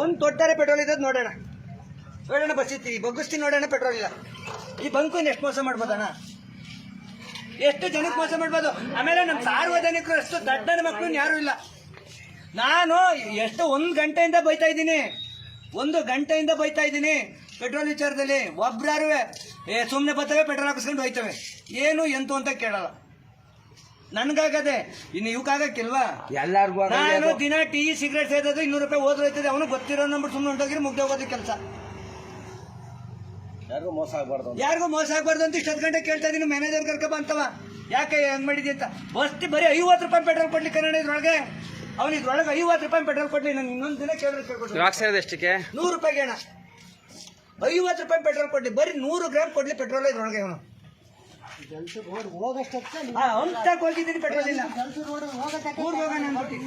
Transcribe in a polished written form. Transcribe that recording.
ಒಂದು ತೊಟ್ಟಾರೆ ಪೆಟ್ರೋಲ್ ಇದ್ದದ್ ನೋಡೋಣ ನೋಡೋಣ ಬಸ್ಸಿತ್ತಿ ಬಗ್ಗಿಸ್ತೀನಿ ನೋಡೋಣ ಪೆಟ್ರೋಲ್ ಇಲ್ಲ ಈ ಬಂಕು ಎಷ್ಟು ಮೋಸ ಮಾಡ್ಬೋದಣ್ಣ ಎಷ್ಟು ಜನಕ್ಕೆ ಮೋಸ ಮಾಡ್ಬೋದು ಆಮೇಲೆ ನಮ್ಮ ಸಾರ್ವಜನಿಕರು ಅಷ್ಟು ದಡ್ಡನ ಮಕ್ಕಳು ಯಾರು ಇಲ್ಲ ನಾನು ಎಷ್ಟು ಒಂದು ಗಂಟೆಯಿಂದ ಬೈತಾ ಇದ್ದೀನಿ ಪೆಟ್ರೋಲ್ ವಿಚಾರದಲ್ಲಿ ಒಬ್ರಾರು ಸುಮ್ಮನೆ ಬರ್ತವೆ ಪೆಟ್ರೋಲ್ ಹಾಕಿಸ್ಕೊಂಡು ಹೋಯ್ತವೆ ಏನು ಎಂತು ಅಂತ ಕೇಳಲ್ಲ ನನ್ಗಾಗದೆ ಇನ್ನು ಇವಕ್ಕಾಗಕ್ಕಿಲ್ವಾ ಎಲ್ಲಾರ್ಗು ನಾನು ದಿನ ಟೀ ಸಿಗರೇಟ್ ಸೇದೋದು 200 ರೂಪಾಯಿ ಹೋದ್ರೆ ಹೋಯ್ತದೆ ಅವನು ಗೊತ್ತಿರೋ ನಂಬಿಟ್ಟು ಸುಮ್ಮನೆ ಹೊಂಟೋಗಿರೋ ಮುಗ್ದೋಗೋದು ಕೆಲಸ ಯಾರಿಗೂ ಮೋಸ ಆಗ್ಬಾರ್ದು ಅಂತ ಇಷ್ಟು ಗಂಟೆ ಕೇಳ್ತಾ ಇದೀನಿ ಮ್ಯಾನೇಜರ್ ಕರ್ಕೊ ಅಂತವ ಯಾಕೆ ಹಂಗ್ ಮಾಡಿದಿ ಅಂತ ಬಸ್ತಿ ಬರೀ 50 ರೂಪಾಯಿ ಪೆಟ್ರೋಲ್ ಕೊಡ್ಲಿ ಕನ್ನಡ ಇದ್ರೊಳಗೆ ಅವ್ನು ಇದ್ರೊಳಗೆ 50 ರೂಪಾಯಿ ಪೆಟ್ರೋಲ್ ಕೊಡ್ಲಿ ನಾನು ಇನ್ನೊಂದು ದಿನ ಕೇಳ್ಕೊಡ್ತೀನಿ ಎಷ್ಟಕ್ಕೆ 100 ರೂಪಾಯಿಗೆ ಅಣ್ಣ 50 ರೂಪಾಯಿ ಪೆಟ್ರೋಲ್ ಕೊಡ್ಲಿ ಬರೀ 100 ಗ್ರಾಮ್ ಕೊಡ್ಲಿ ಪೆಟ್ರೋಲ್ ಇದ್ರೊಳಗೆ ಅವನು ಅಂತ ಹೋಗಿದ್ದೀನಿ ಪೆಟ್ರೋಲ್ ಇಲ್ಲ ಊರ್ಗೆ ಹೋಗೋಣ ಅನ್ಬಿಟ್ಟು